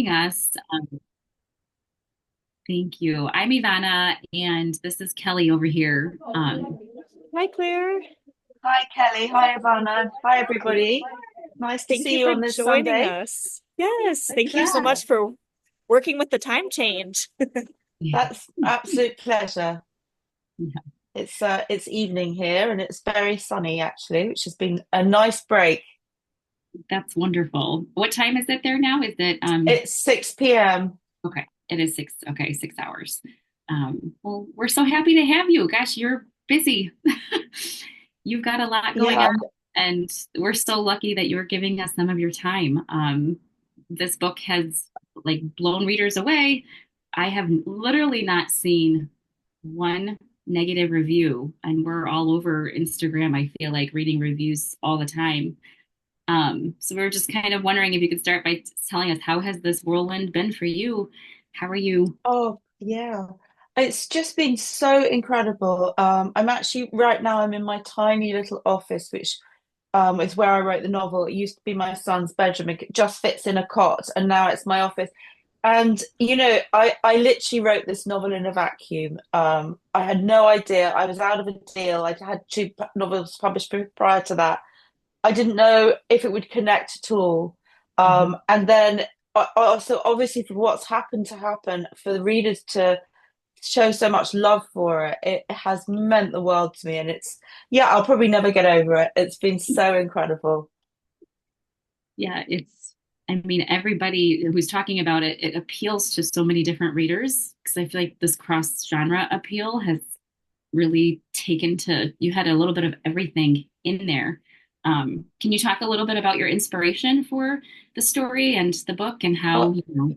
us. Thank you. I'm Ivana, and this is Kelly over here. Hi, Claire. Hi, Kelly. Hi, Ivana. Hi, everybody. Nice to Thank you see you for on this joining Sunday. us. Yes, thank you so Yeah, much for working with the time change. Yeah, that's absolute pleasure. It's evening here and it's very sunny actually, which has been a nice break. that's wonderful. What time is it there now? Is it It's 6 p.m. okay, it is six, okay, 6 hours. Well, we're so happy to have you. Gosh, you're busy. You've got a lot going on, Yeah, and we're so lucky that you're giving us some of your time. This book has like blown readers away. I have literally not seen one negative review, and we're all over Instagram. I feel like reading reviews all the time. So we are just kind of wondering if you could start by telling us, how has this whirlwind been for you? How are you? oh, yeah. It's just been so incredible. I'm actually right now I'm in my tiny little office, which is where I wrote the novel. It used to be my son's bedroom. It just fits in a cot, and now it's my office. And I literally wrote this novel in a vacuum. I had no idea. I was out of a deal. I'd had two novels published prior to that. I didn't know if it would connect at all. Mhm. And then also, obviously, for what's happened to happen, for the readers to show so much love for it, it has meant the world to me. And yeah, I'll probably never get over it. It's been so incredible. Yeah, I mean, everybody who's talking about it, it appeals to so many different readers because I feel like this cross genre appeal has really taken to, you had a little bit of everything in there. Can you talk a little bit about your inspiration for the story and the book and how, Oh,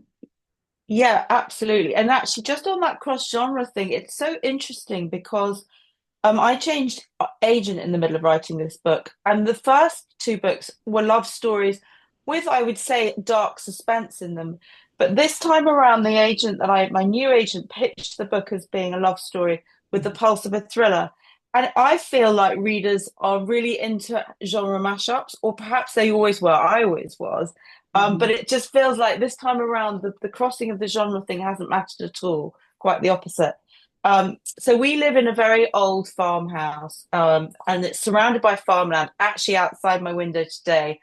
yeah, absolutely. And actually, just on that cross-genre thing, it's so interesting because I changed agent in the middle of writing this book, and the first two books were love stories with, I would say, dark suspense in them. But this time around, my new agent, pitched the book as being a love story with the pulse of a thriller. And I feel like readers are really into genre mashups, or perhaps they always were. I always was. But Mhm. it just feels like this time around, the crossing of the genre thing hasn't mattered at all. Quite the opposite. So we live in a very old farmhouse, and it's surrounded by farmland. Actually, outside my window today,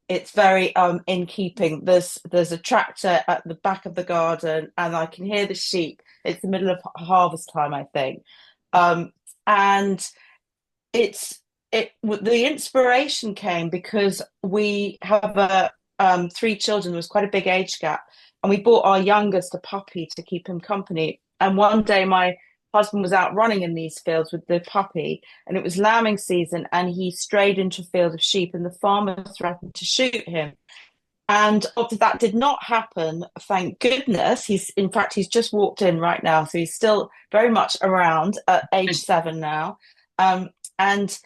it's very in keeping. There's a tractor at the back of the garden, and I can hear the sheep. It's the middle of harvest time, I think, and it's the inspiration came because we have three children. There was quite a big age gap, and we bought our youngest a puppy to keep him company. And one day, my husband was out running in these fields with the puppy, and it was lambing season, and he strayed into a field of sheep, and the farmer threatened to shoot him. And after that did not happen, thank goodness. In fact, he's just walked in right now, so he's still very much around at age 7 now. Um, and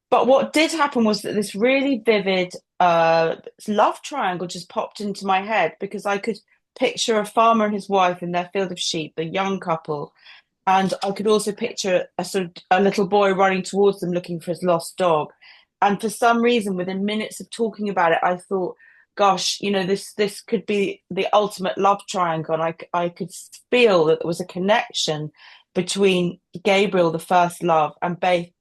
but what did happen was that this really vivid love triangle just popped into my head because I could picture a farmer and his wife in their field of sheep, a young couple, and I could also picture a sort of a little boy running towards them looking for his lost dog. And for some reason, within minutes of talking about it, I thought, gosh, this could be the ultimate love triangle. And I could feel that there was a connection between Gabriel, the first love, and Beth,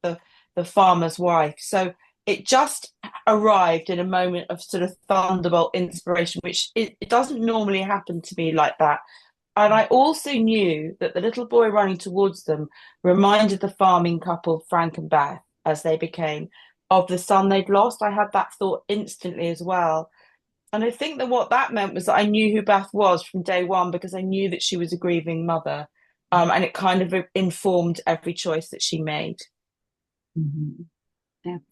the farmer's wife. So it just arrived in a moment of sort of thunderbolt inspiration, which it doesn't normally happen to me like that. And I also knew that the little boy running towards them reminded the farming couple, Frank and Beth, as they became, of the son they'd lost. I had that thought instantly as well. And I think that what that meant was that I knew who Beth was from day one because I knew that she was a grieving mother. And it kind of informed every choice that she made. Mhm. That's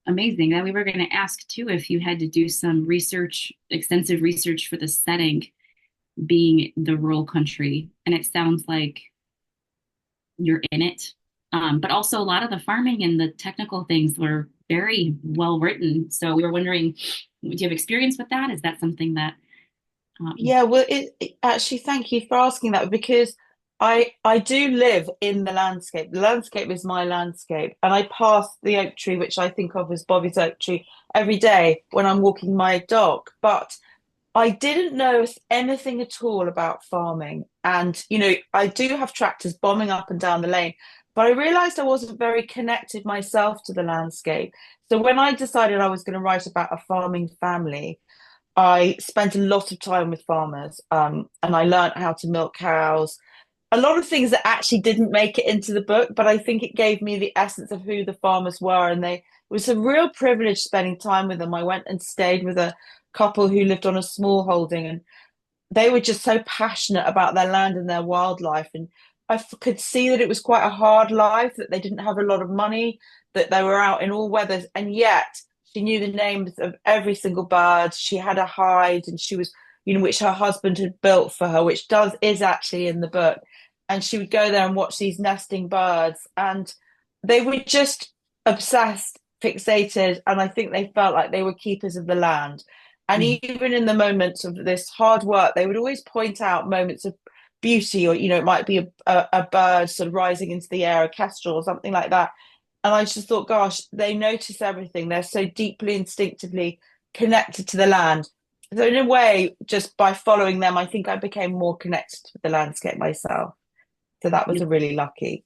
amazing. That we were going to ask too if you had to do some research, extensive research for the setting being the rural country. And it sounds like you're in it. But also a lot of the farming and the technical things were very well written. So we were wondering, do you have experience with that? Is that something that, um, Yeah, well, actually, thank you for asking that because I do live in the landscape. The landscape is my landscape, and I pass the oak tree, which I think of as Bobby's oak tree, every day when I'm walking my dog. But I didn't know anything at all about farming. And, I do have tractors bombing up and down the lane, but I realized I wasn't very connected myself to the landscape. So when I decided I was going to write about a farming family, I spent a lot of time with farmers, and I learned how to milk cows. A lot of things that actually didn't make it into the book, but I think it gave me the essence of who the farmers were. And it was a real privilege spending time with them. I went and stayed with a couple who lived on a small holding, and they were just so passionate about their land and their wildlife. And could see that it was quite a hard life, that they didn't have a lot of money, that they were out in all weathers. And yet she knew the names of every single bird. She had a hide, and she was, which her husband had built for her, which is actually in the book. And she would go there and watch these nesting birds. And they were just obsessed, fixated. And I think they felt like they were keepers of the land. And Mm. even in the moments of this hard work, they would always point out moments of beauty, or, it might be a bird sort of rising into the air, a kestrel or something like that. And I just thought, gosh, they notice everything. They're so deeply, instinctively connected to the land. So in a way, just by following them, I think I became more connected with the landscape myself. So that was a really lucky.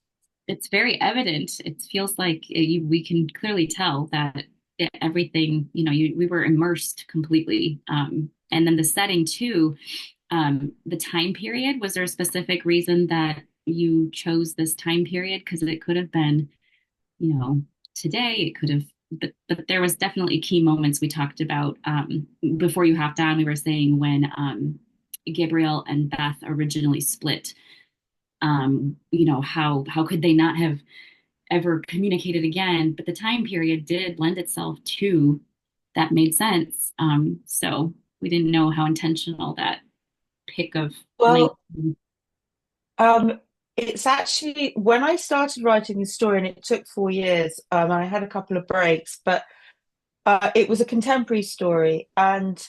It's very evident. It feels like we can clearly tell that everything, we were immersed completely. And then the setting too, the time period, was there a specific reason that you chose this time period? Because it could have been, you know, today, it could have, but there was definitely key moments we talked about. Before you hopped on, we were saying when Gabriel and Beth originally split, how could they not have ever communicated again? But the time period did lend itself to that made sense. So we didn't know how intentional that pick of length. Well, um, it's actually when I started writing the story, and it took 4 years, and I had a couple of breaks, but it was a contemporary story, and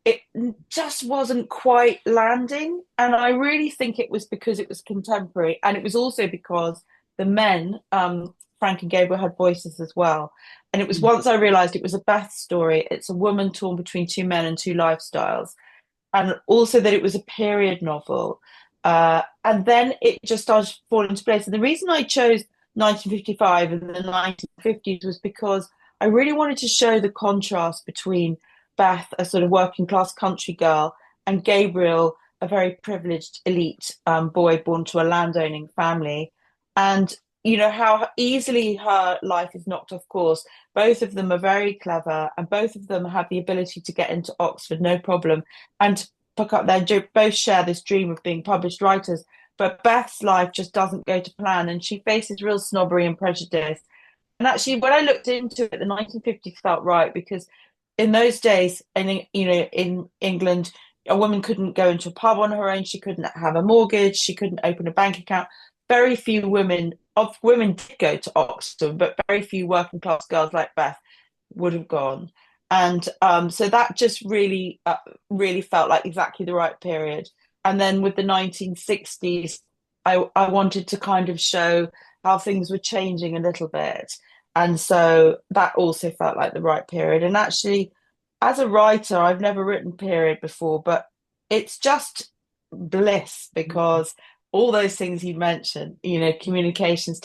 it just wasn't quite landing. And I really think it was because it was contemporary, and it was also because the men, Frank and Gabriel, had voices as well. And it was once I realized it was a Beth story. It's a woman torn between two men and two lifestyles, and also that it was a period novel. And then it just started to fall into place. And the reason I chose 1955 and the 1950s was because I really wanted to show the contrast between Beth, a sort of working class country girl, and Gabriel, a very privileged elite boy born to a landowning family. And how easily her life is knocked off course. Both of them are very clever, and both of them have the ability to get into Oxford no problem and to pick up both share this dream of being published writers. But Beth's life just doesn't go to plan, and she faces real snobbery and prejudice. And actually, when I looked into it, the 1950s felt right, because in those days, in England, a woman couldn't go into a pub on her own. She couldn't have a mortgage. She couldn't open a bank account. Very few women did go to Oxford, but very few working class girls like Beth would have gone. And so that just really felt like exactly the right period. And then with the 1960s, I wanted to kind of show how things were changing a little bit. And so that also felt like the right period. And actually, as a writer, I've never written period before, but it's just bliss, because all those things you mentioned, communications,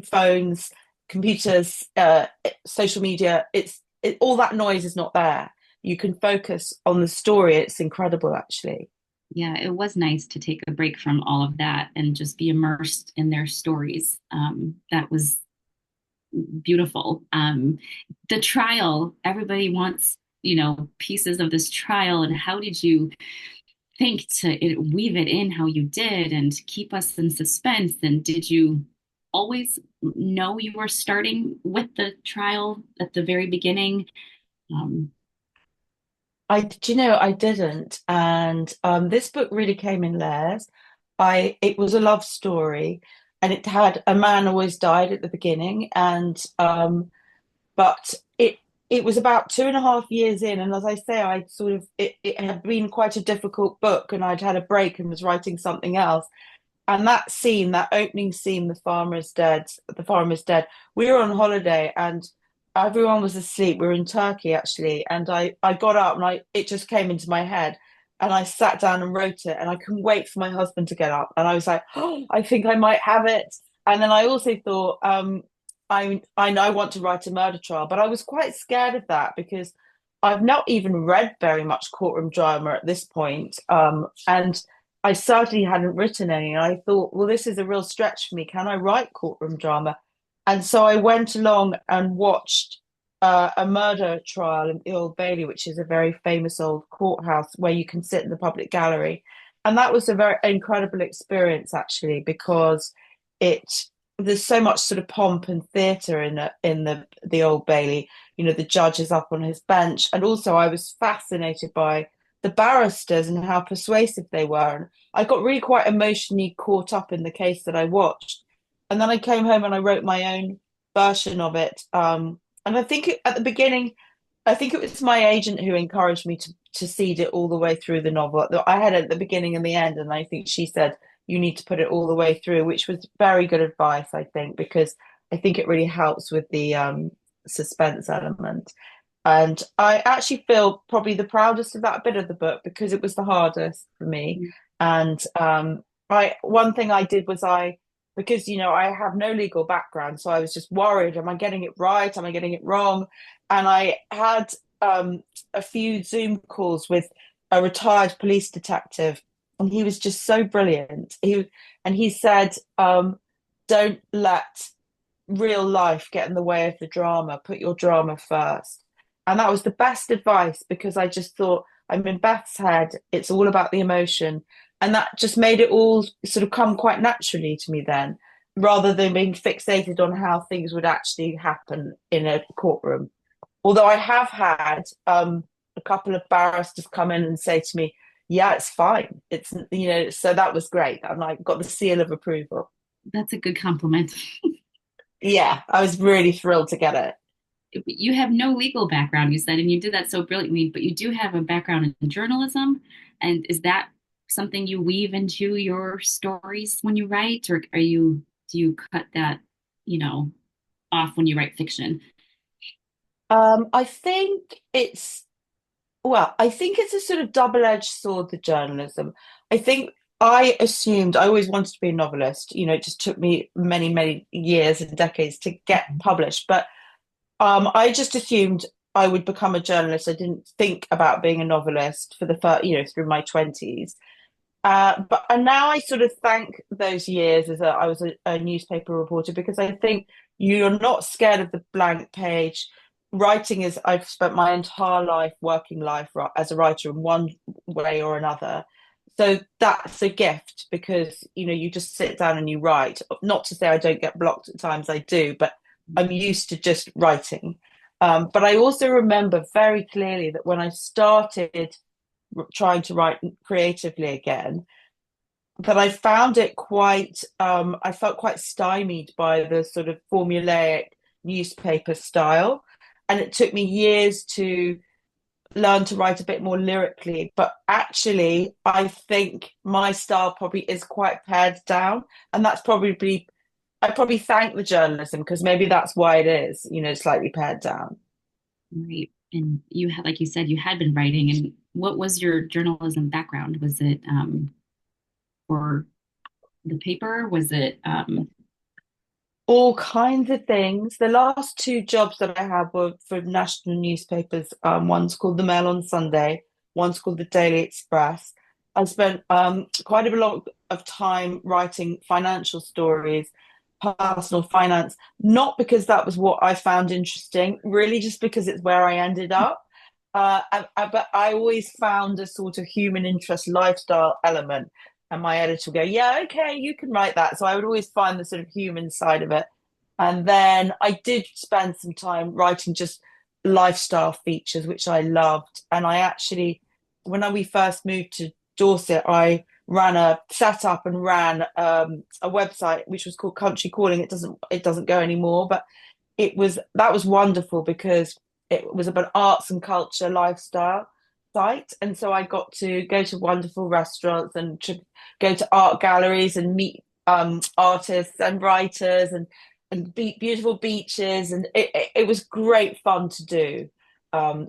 phones, computers, social media, all that noise is not there. You can focus on the story. It's incredible, actually. Yeah, it was nice to take a break from all of that and just be immersed in their stories. That was beautiful. The trial, everybody wants, pieces of this trial. And how did you think to weave it in how you did and keep us in suspense? And did you always know you were starting with the trial at the very beginning? Um, I didn't, and this book really came in layers. It was a love story, and it had a man always died at the beginning, and but it was about 2.5 years in, and as I say, I sort of it had been quite a difficult book, and I'd had a break and was writing something else. And that scene, that opening scene, the farmer is dead. We were on holiday, and everyone was asleep. We were in Turkey actually, and I got up and I it just came into my head, and I sat down and wrote it, and I couldn't wait for my husband to get up, and I was like, oh, I think I might have it. And then I also thought, I know I want to write a murder trial, but I was quite scared of that because I've not even read very much courtroom drama at this point, and I certainly hadn't written any. And I thought, well, this is a real stretch for me. Can I write courtroom drama? And so I went along and watched a murder trial in the Old Bailey, which is a very famous old courthouse where you can sit in the public gallery. And that was a very incredible experience, actually, because it there's so much sort of pomp and theatre in the Old Bailey. You know, the judge is up on his bench, and also I was fascinated by the barristers and how persuasive they were. And I got really quite emotionally caught up in the case that I watched. And then I came home and I wrote my own version of it. And I think at the beginning, I think it was my agent who encouraged me to seed it all the way through the novel. I had it at the beginning and the end, and I think she said you need to put it all the way through, which was very good advice, I think, because I think it really helps with the suspense element. And I actually feel probably the proudest of that bit of the book because it was the hardest for me. And I one thing I did was because I have no legal background, so I was just worried, am I getting it right? Am I getting it wrong? And I had a few Zoom calls with a retired police detective, and he was just so brilliant. He said, don't let real life get in the way of the drama. Put your drama first. And that was the best advice because I just thought, I'm in Beth's head. It's all about the emotion. And that just made it all sort of come quite naturally to me then, rather than being fixated on how things would actually happen in a courtroom. Although I have had a couple of barristers come in and say to me, yeah, it's fine. So that was great. And I got the seal of approval. That's a good compliment. Yeah, I was really thrilled to get it. You have no legal background, you said, and you did that so brilliantly, but you do have a background in journalism. And is that something you weave into your stories when you write, or do you cut that, you know, off when you write fiction? I think I think it's a sort of double-edged sword, the journalism. I think I assumed I always wanted to be a novelist. It just took me many, many years and decades to get published. But I just assumed I would become a journalist. I didn't think about being a novelist for the first, through my 20s. But and now I sort of thank those years I was a newspaper reporter because I think you're not scared of the blank page. Writing is, I've spent my entire life, working life as a writer in one way or another. So that's a gift because, you just sit down and you write. Not to say I don't get blocked at times, I do, but I'm used to just writing. But I also remember very clearly that when I started trying to write creatively again, that I found it I felt quite stymied by the sort of formulaic newspaper style. And it took me years to learn to write a bit more lyrically. But actually, I think my style probably is quite pared down. And I probably thank the journalism because maybe that's why it is, slightly pared down. Right. And you had, like you said, you had been writing. And what was your journalism background? Was it for the paper? Was it All kinds of things. The last two jobs that I had were for national newspapers. One's called the Mail on Sunday, one's called the Daily Express. I spent quite a lot of time writing financial stories, personal finance, not because that was what I found interesting, really just because it's where I ended up. But I always found a sort of human interest lifestyle element. And my editor would go, yeah, okay, you can write that. So I would always find the sort of human side of it. And then I did spend some time writing just lifestyle features, which I loved. And I actually, when we first moved to Dorset, I set up and ran a website which was called Country Calling. It doesn't go anymore, but that was wonderful because it was about arts and culture lifestyle site. And so I got to go to wonderful restaurants and to go to art galleries and meet artists and writers. And and beautiful beaches, and it was great fun to do.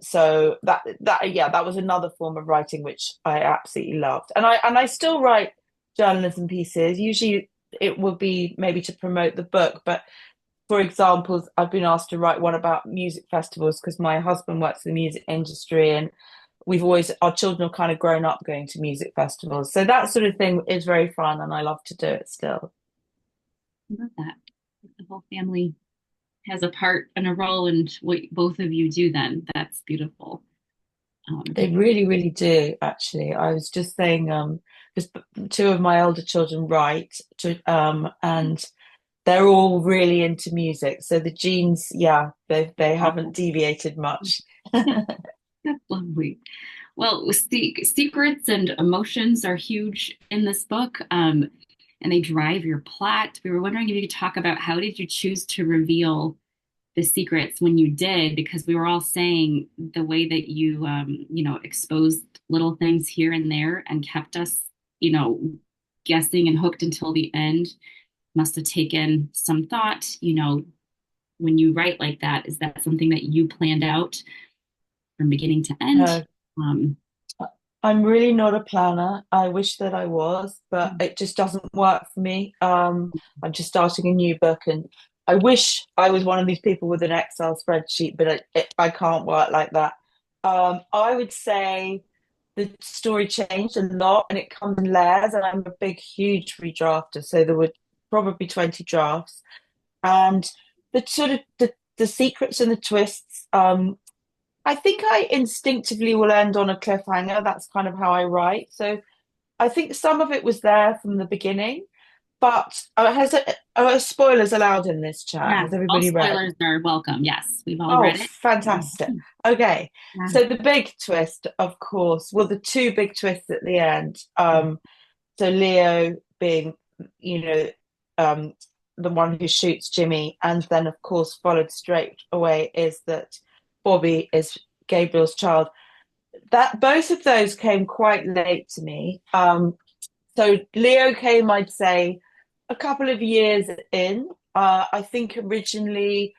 So that was another form of writing which I absolutely loved, and I still write journalism pieces. Usually, it will be maybe to promote the book, but for example, I've been asked to write one about music festivals because my husband works in the music industry, and our children have kind of grown up going to music festivals. So that sort of thing is very fun, and I love to do it still. I love that. The whole family has a part and a role in what both of you do then. That's beautiful. They really, really do, actually. I was just saying, because two of my older children write, and they're all really into music. So the genes, yeah, they haven't deviated much. That's lovely. Well, secrets and emotions are huge in this book, and they drive your plot. We were wondering if you could talk about how did you choose to reveal the secrets when you did, because we were all saying the way that you exposed little things here and there and kept us, you know, guessing and hooked until the end must have taken some thought. When you write like that, is that something that you planned out from beginning to end? No, Um, I'm really not a planner. I wish that I was, but it just doesn't work for me. I'm just starting a new book, and I wish I was one of these people with an Excel spreadsheet, but I can't work like that. I would say the story changed a lot, and it comes in layers, and I'm a big, huge redrafter, so there were probably 20 drafts, and the secrets and the twists. I think I instinctively will end on a cliffhanger. That's kind of how I write. So I think some of it was there from the beginning, but are spoilers allowed in this chat? yeah, Has all everybody read? spoilers are welcome. Yes, we've all Oh, read it. fantastic. Okay. Yeah. So the big twist, of course, well, the two big twists at the end. So Leo being, you know, um, the one who shoots Jimmy, and then of course followed straight away is that Bobby is Gabriel's child. That both of those came quite late to me. So Leo came, I'd say, a couple of years in. I think originally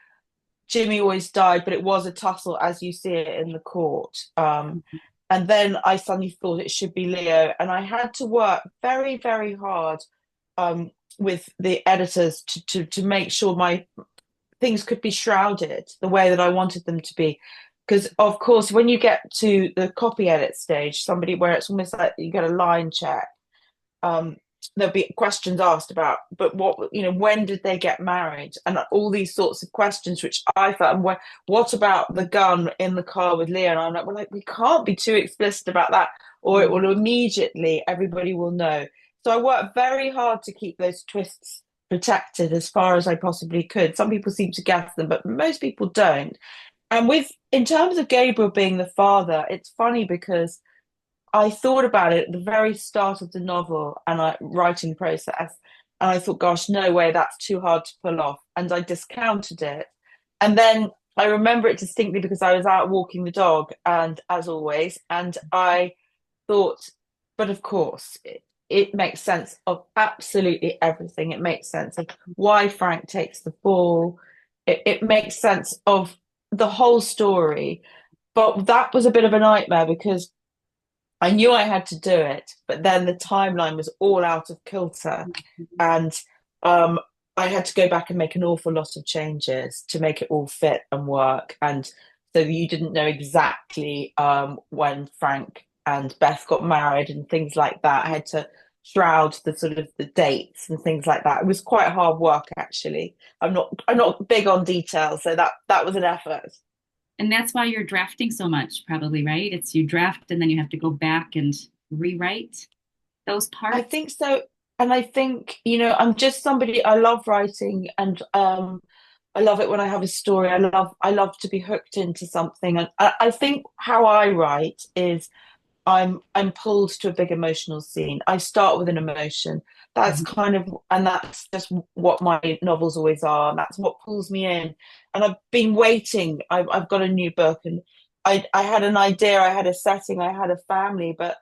Jimmy always died, but it was a tussle as you see it in the court. And then I suddenly thought it should be Leo, and I had to work very, very hard um, with the editors to make sure my things could be shrouded the way that I wanted them to be. Because of course, when you get to the copy edit stage, somebody where it's almost like you get a line check, um, there'll be questions asked about, but when did they get married, and all these sorts of questions, which I felt, and what about the gun in the car with Leah? And I'm like, well, like we can't be too explicit about that, or it will immediately everybody will know. So I worked very hard to keep those twists protected as far as I possibly could. Some people seem to guess them, but most people don't. And in terms of Gabriel being the father, it's funny because I thought about it at the very start of the novel and writing process, and I thought, gosh, no way, that's too hard to pull off. And I discounted it. And then I remember it distinctly because I was out walking the dog, and as always, and I thought, but of course, it makes sense of absolutely everything. It makes sense of why Frank takes the fall. It makes sense of the whole story. But that was a bit of a nightmare because I knew I had to do it, but then the timeline was all out of kilter, and um, I had to go back and make an awful lot of changes to make it all fit and work. And so you didn't know exactly when Frank and Beth got married and things like that. I had to shroud the sort of the dates and things like that. It was quite hard work, actually. I'm not big on detail, so that was an effort. And that's why you're drafting so much, probably, right? It's you draft and then you have to go back and rewrite those I parts. think so. And I think, I'm just somebody, I love writing, and I love it when I have a story. I love to be hooked into something. And I think how I write is I'm pulled to a big emotional scene. I start with an emotion. That's Mhm. kind of, and that's just what my novels always are. And that's what pulls me in. And I've been waiting. I've got a new book, and I had an idea, I had a setting, I had a family, but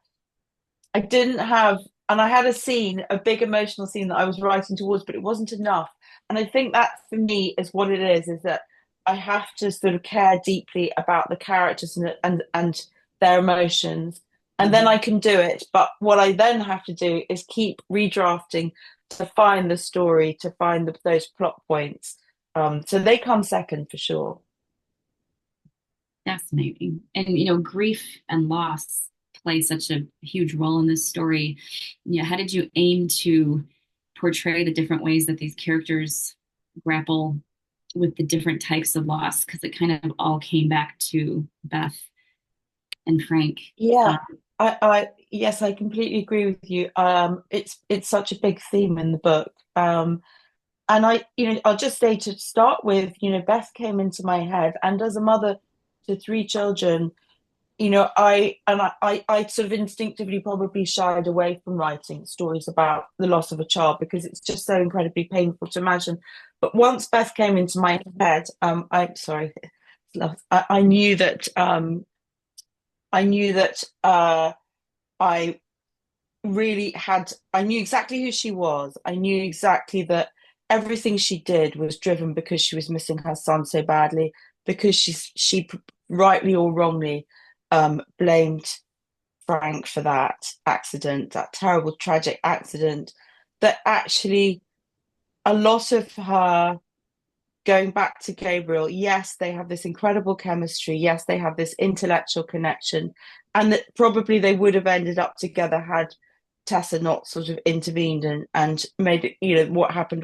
I didn't have, and I had a scene, a big emotional scene that I was writing towards, but it wasn't enough. And I think that for me is what it is that I have to sort of care deeply about the characters and their emotions, and then I Mhm. can do it. But what I then have to do is keep redrafting to find the story, to find those plot points. So they come second for sure. Fascinating. And grief and loss play such a huge role in this story. How did you aim to portray the different ways that these characters grapple with the different types of loss? Because it kind of all came back to Beth and Frank. Yeah, Um, yes, I completely agree with you. It's such a big theme in the book. And I'll just say to start with, Beth came into my head, and as a mother to three children, I sort of instinctively probably shied away from writing stories about the loss of a child because it's just so incredibly painful to imagine. But once Beth came into my head, I'm sorry, I knew that I I knew exactly who she was. I knew exactly that everything she did was driven because she was missing her son so badly, because she rightly or wrongly blamed Frank for that accident, that terrible, tragic accident, that actually a lot of her going back to Gabriel, yes, they have this incredible chemistry. Yes, they have this intellectual connection. And that probably they would have ended up together had Tessa not sort of intervened and made it, what happened.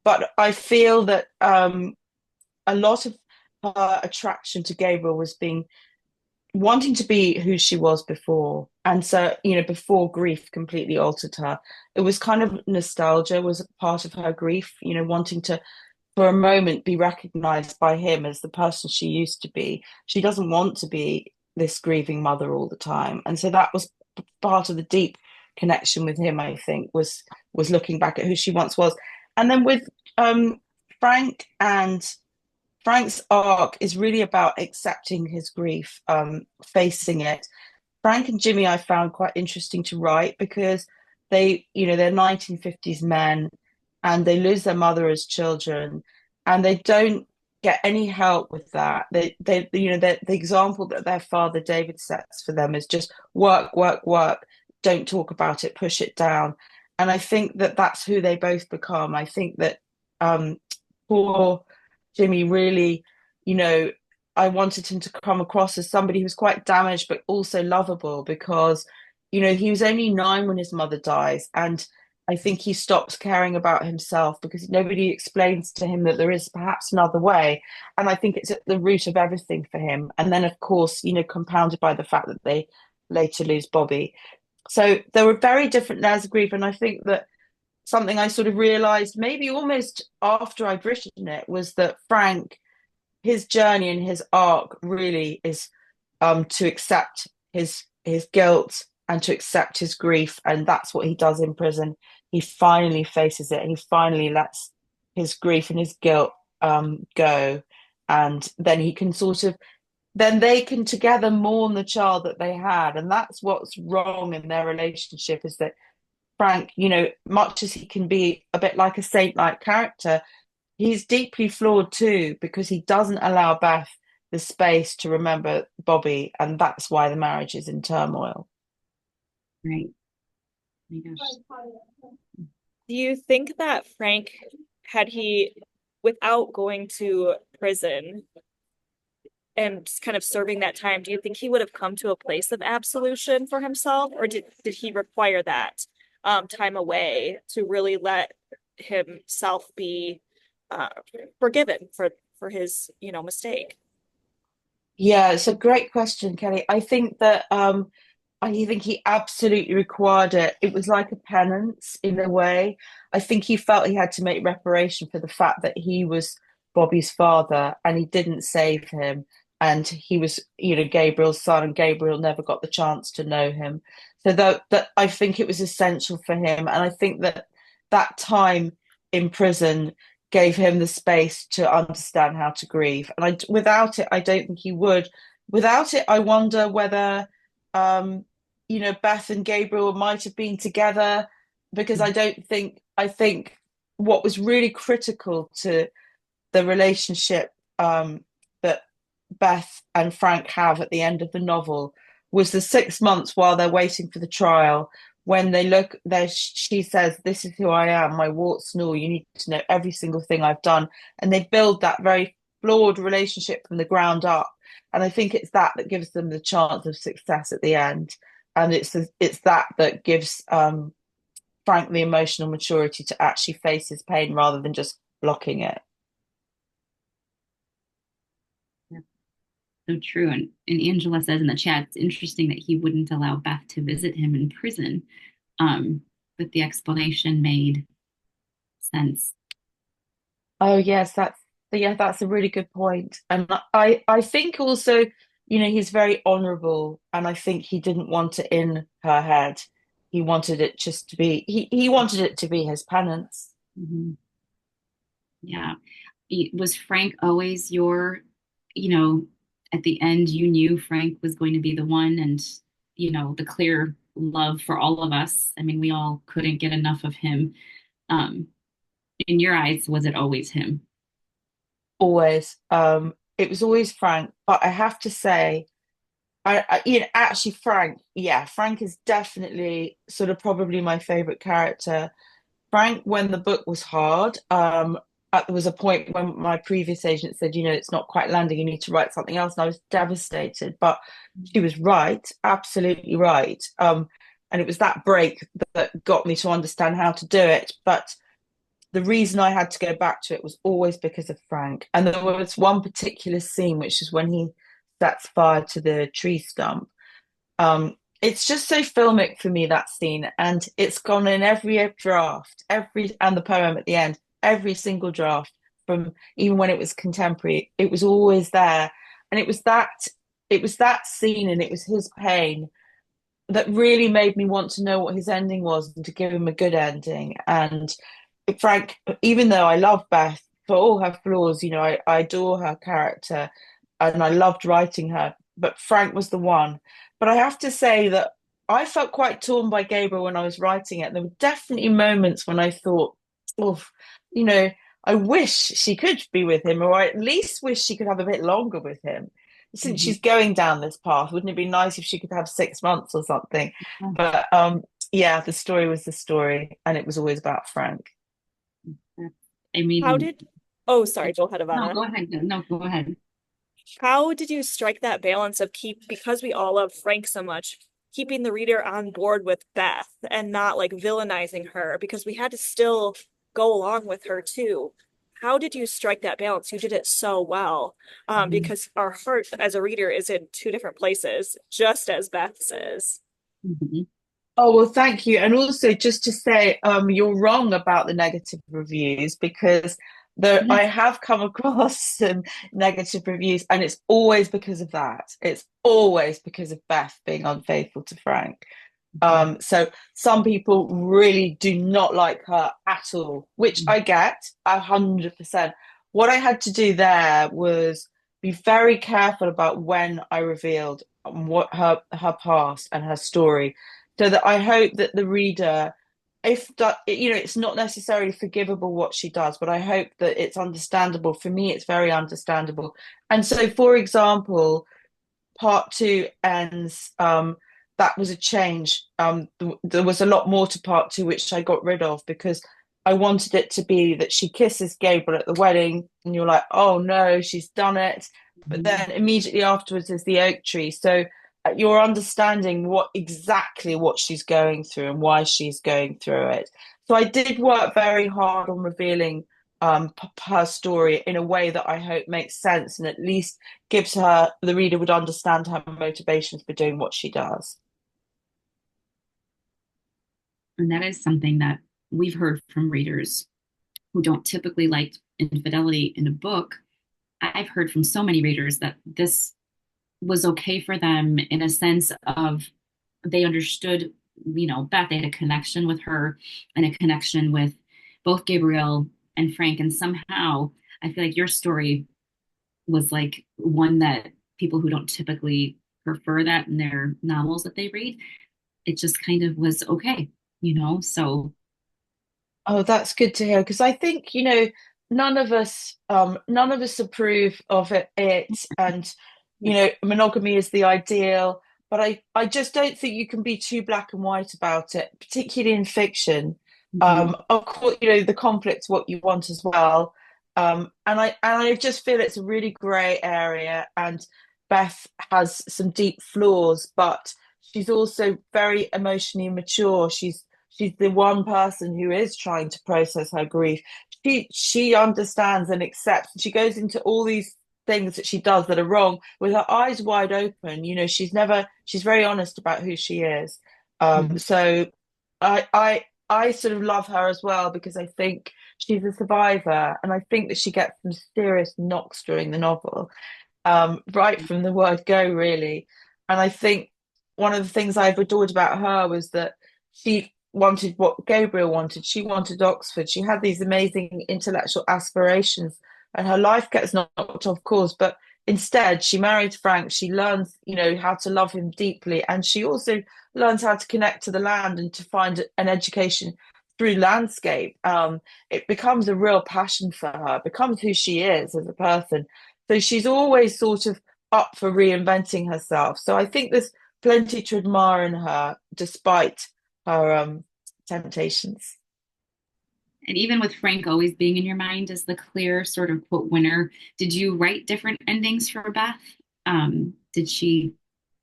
But I feel that a lot of her attraction to Gabriel was being wanting to be who she was before. And so, before grief completely altered her, it was kind of nostalgia was a part of her grief, wanting to for a moment be recognized by him as the person she used to be. She doesn't want to be this grieving mother all the time. And so that was part of the deep connection with him, I think, was looking back at who she once was. And then with Frank and Frank's arc is really about accepting his grief, facing it. Frank and Jimmy I found quite interesting to write because they're 1950s men and they lose their mother as children and they don't get any help with that. The example that their father David sets for them is just work, work, work. Don't talk about it, push it down. And I think that that's who they both become. I think that um, poor Jimmy really, you know, I wanted him to come across as somebody who's quite damaged but also lovable because, he was only 9 when his mother dies. And I think he stops caring about himself because nobody explains to him that there is perhaps another way. And I think it's at the root of everything for him. And then, of course, compounded by the fact that they later lose Bobby. So there were very different layers of grief. And I think that something I sort of realized maybe almost after I'd written it was that Frank, his journey and his arc really is to accept his guilt and to accept his grief, and that's what he does in prison. He finally faces it. He finally lets his grief and his guilt go, and then he can sort of then they can together mourn the child that they had, and that's what's wrong in their relationship is that Frank, much as he can be a bit like a saint-like character, he's deeply flawed too because he doesn't allow Beth the space to remember Bobby, and that's why the marriage is in turmoil. right. Oh my gosh. Do you think that Frank, had he, without going to prison and just kind of serving that time, do you think he would have come to a place of absolution for himself, or did he require that time away to really let himself be uh, forgiven for his mistake? Yeah, it's a great question, Kelly. I think he absolutely required it. It was like a penance in a way. I think he felt he had to make reparation for the fact that he was Bobby's father and he didn't save him. And he was, Gabriel's son, and Gabriel never got the chance to know him. So that I think it was essential for him. And I think that that time in prison gave him the space to understand how to grieve. And without it, I don't think he would. Without it, I wonder whether um, Beth and Gabriel might have been together because I think what was really critical to the relationship that Beth and Frank have at the end of the novel was the 6 months while they're waiting for the trial. When they look there, she says, "This is who I am, my warts and all. You need to know every single thing I've done." And they build that very flawed relationship from the ground up. And I think it's that that gives them the chance of success at the end. And it's that that gives Frank the emotional maturity to actually face his pain rather than just blocking it. Yeah, so true. And Angela says in the chat, it's interesting that he wouldn't allow Beth to visit him in prison. But the explanation made sense. Oh yes, that's a really good point. And I think also, he's very honorable, and I think he didn't want it in her head. He wanted it just to be he wanted it to be his penance. Mhm. Yeah. Was Frank always your, you know, at the end, you knew Frank was going to be the one and, the clear love for all of us. I mean, we all couldn't get enough of him. Um, in your eyes, was it always him? Always. It was always Frank, but I have to say, actually Frank, yeah, Frank is definitely sort of probably my favorite character. Frank, when the book was hard, there was a point when my previous agent said, it's not quite landing, you need to write something else. And I was devastated, but she was right, absolutely right. And it was that break that got me to understand how to do it. But the reason I had to go back to it was always because of Frank. And there was one particular scene, which is when he sets fire to the tree stump. It's just so filmic for me, that scene, and it's gone in every draft, and the poem at the end, every single draft from even when it was contemporary, it was always there, and it was that scene, and it was his pain that really made me want to know what his ending was and to give him a good ending. And Frank, even though I love Beth for all her flaws, I adore her character and I loved writing her, but Frank was the one. But I have to say that I felt quite torn by Gabriel when I was writing it. There were definitely moments when I thought, oh, you know, I wish she could be with him, or I at least wish she could have a bit longer with him. Since Mhm. she's going down this path, wouldn't it be nice if she could have 6 months or something? Oh, But yeah, the story was the story, and it was always about Frank. that's How amazing. did, oh, sorry, go ahead, No, Ivana. go ahead. No, go ahead. How did you strike that balance of because we all love Frank so much, keeping the reader on board with Beth and not like villainizing her because we had to still go along with her too. How did you strike that balance? You did it so well. Mhm. Because our heart as a reader is in two different places, just as Beth's is. Mhm. Oh, well, thank you. And also just to say, you're wrong about the negative reviews because I Yes. have come across some negative reviews, and it's always because of that. It's always because of Beth being unfaithful to Frank. Mhm. So some people really do not like her at all, which I get 100%. What I had to do there was be very careful about when I revealed what her past and her story, so that I hope that the reader, if that, it's not necessarily forgivable what she does, but I hope that it's understandable. For me, it's very understandable. And so, for example, part two ends. That was a change. There was a lot more to part two, which I got rid of because I wanted it to be that she kisses Gabriel at the wedding, and you're like, oh no, she's done it. But Mhm. then immediately afterwards is the oak tree. So you're understanding what she's going through and why she's going through it. So I did work very hard on revealing her story in a way that I hope makes sense and at least gives her, the reader would understand her motivations for doing what she does. And that is something that we've heard from readers who don't typically like infidelity in a book. I've heard from so many readers that this was okay for them in a sense of they understood, Beth, they had a connection with her and a connection with both Gabriel and Frank. And somehow I feel like your story was like one that people who don't typically prefer that in their novels that they read, it just kind of was okay. So Oh, that's good to hear because I think, none of us approve of it, and monogamy is the ideal, but I just don't think you can be too black and white about it, particularly in fiction. Mhm. Of course, the conflict's what you want as well. And I just feel it's a really grey area, and Beth has some deep flaws, but she's also very emotionally mature. She's the one person who is trying to process her grief. She understands and accepts. She goes into all these things that she does that are wrong with her eyes wide open. She's very honest about who she is. Mhm. So I sort of love her as well because I think she's a survivor, and I think that she gets some serious knocks during the novel, right from the word go, really. And I think one of the things I've adored about her was that she wanted what Gabriel wanted. She wanted Oxford. She had these amazing intellectual aspirations, and her life gets knocked off course. But instead, she married Frank. She learns, how to love him deeply, and she also learns how to connect to the land and to find an education through landscape. It becomes a real passion for her, becomes who she is as a person. So she's always sort of up for reinventing herself. So I think there's plenty to admire in her, despite her temptations. And even with Frank always being in your mind as the clear sort of quote winner, did you write different endings for Beth? Did she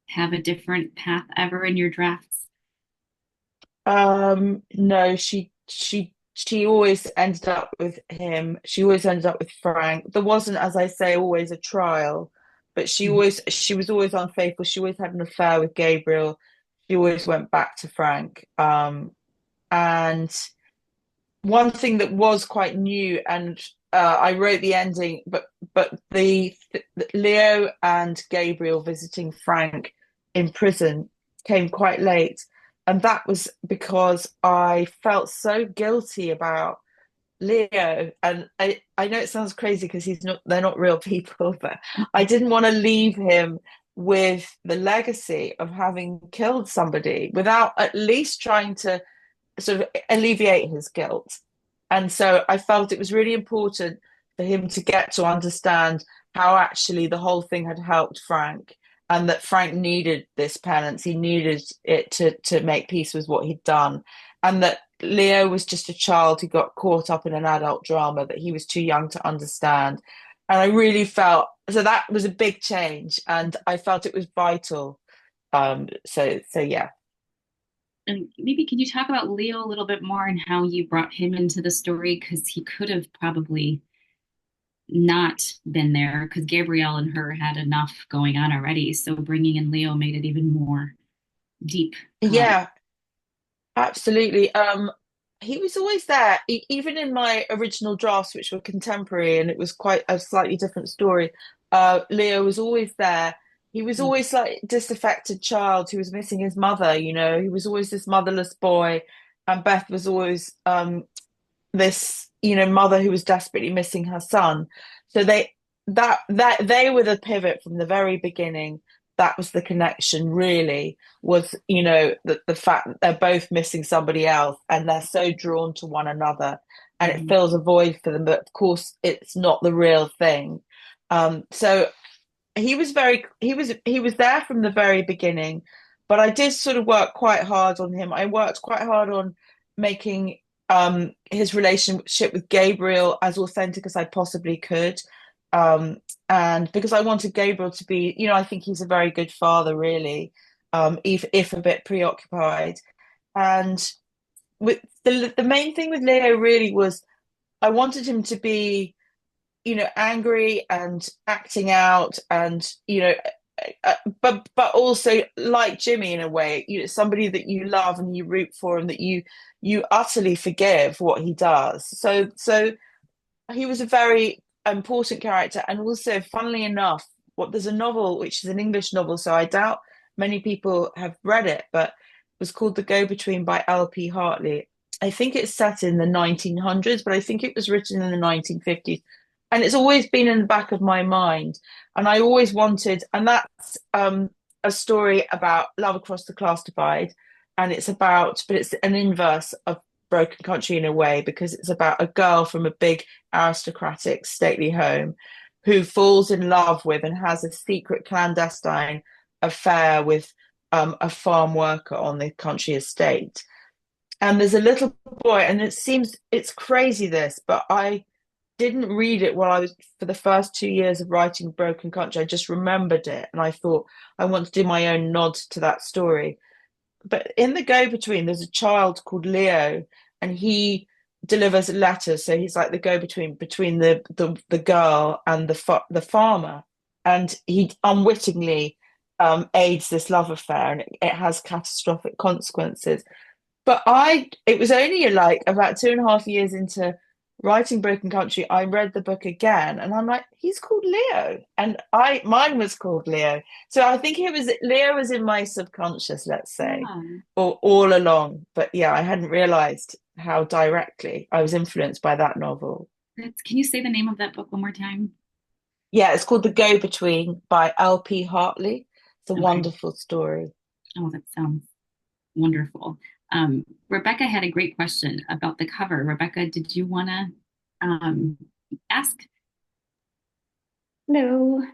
have a different path ever in your drafts? No, she always ended up with him. She always ended up with Frank. There wasn't, as I say, always a trial, but she was always unfaithful. She always had an affair with Gabriel. She always went back to Frank. And one thing that was quite new, and I wrote the ending, but the Leo and Gabriel visiting Frank in prison came quite late, and that was because I felt so guilty about Leo, and I know it sounds crazy because they're not real people, but I didn't want to leave him with the legacy of having killed somebody without at least trying to sort of alleviate his guilt. And so I felt it was really important for him to get to understand how actually the whole thing had helped Frank, and that Frank needed this penance. He needed it to make peace with what he'd done. And that Leo was just a child who got caught up in an adult drama that he was too young to understand. And I really felt so that was a big change, and I felt it was vital. So yeah. And maybe could you talk about Leo a little bit more and how you brought him into the story? Because he could have probably not been there because Gabrielle and her had enough going on already. So bringing in Leo made it even more deep. Yeah, absolutely. He was always there, even in my original drafts, which were contemporary, and it was quite a slightly different story. Leo was always there. He was always like disaffected child who was missing his mother. He was always this motherless boy, and Beth was always this mother who was desperately missing her son. So that they were the pivot from the very beginning. That was the connection, really, was the fact that they're both missing somebody else and they're so drawn to one another, and it Mhm. fills a void for them, but of course it's not the real thing. So he was there from the very beginning, but I did sort of work quite hard on him. I worked quite hard on making his relationship with Gabriel as authentic as I possibly could. Um, and because I wanted Gabriel to be, I think he's a very good father, really, if a bit preoccupied. And with the main thing with Leo really was I wanted him to be angry and acting out, and but also like Jimmy in a way, somebody that you love and you root for, and that you utterly forgive what he does. So he was a very important character, and also, funnily enough, there's a novel which is an English novel, so I doubt many people have read it, but it was called The Go-Between by L.P. Hartley. I think it's set in the 1900s, but I think it was written in the 1950s. And it's always been in the back of my mind. And I always wanted, and that's a story about love across the class divide. And but it's an inverse of Broken Country in a way, because it's about a girl from a big aristocratic stately home who falls in love with and has a secret clandestine affair with a farm worker on the country estate. And there's a little boy, and it's crazy this, but I didn't read it while I was for the first 2 years of writing Broken Country. I just remembered it, and I thought I want to do my own nod to that story. But in the go-between, there's a child called Leo, and he delivers letters. So he's like the go-between between the girl and the farmer, and he unwittingly aids this love affair, and it has catastrophic consequences. But it was only like about 2.5 years into writing Broken Country, I read the book again, and I'm like, he's called Leo, and mine was called Leo. So I think Leo was in my subconscious, let's say, Yeah. or all along. But yeah, I hadn't realized how directly I was influenced by that novel. Can you say the name of that book one more time? Yeah, it's called The Go-Between by L.P. Hartley. It's a Okay. wonderful story. Oh, that sounds wonderful. Rebecca had a great question about the cover. Rebecca, did you want to ask? Hello. No?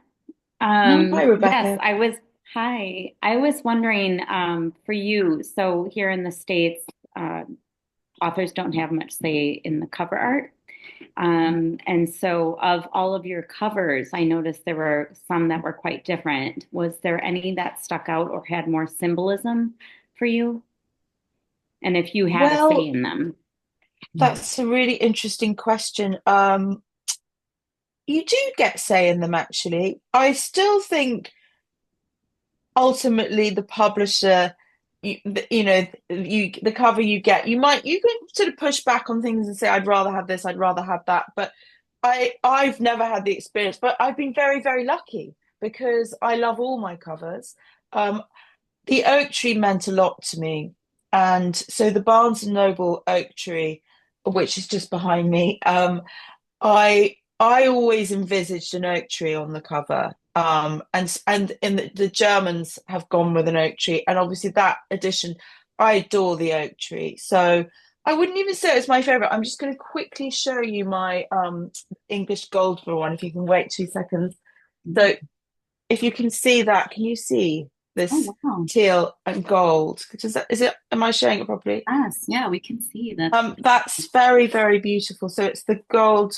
Hi, Yes, Rebecca. hi. I was wondering, for you, so here in the States, authors don't have much say in the cover art. And so of all of your covers, I noticed there were some that were quite different. Was there any that stuck out or had more symbolism for you? And if you had a say Well, in them? that's a really interesting question. You do get say in them, actually. I still think ultimately the publisher, the cover you get, you can sort of push back on things and say, I'd rather have this, I'd rather have that. But I've never had the experience, but I've been very, very lucky because I love all my covers. The oak tree meant a lot to me. And so the Barnes and Noble oak tree, which is just behind me, I always envisaged an oak tree on the cover. And in the Germans have gone with an oak tree, and obviously that edition, I adore the oak tree. So I wouldn't even say it's my favorite. I'm just going to quickly show you my English Goldsboro one, if you can wait 2 seconds. So if you can see that, can you see this Oh, wow. teal and gold? Am I showing it properly? Yes, yeah, we can see that. That's very, very beautiful. So it's the gold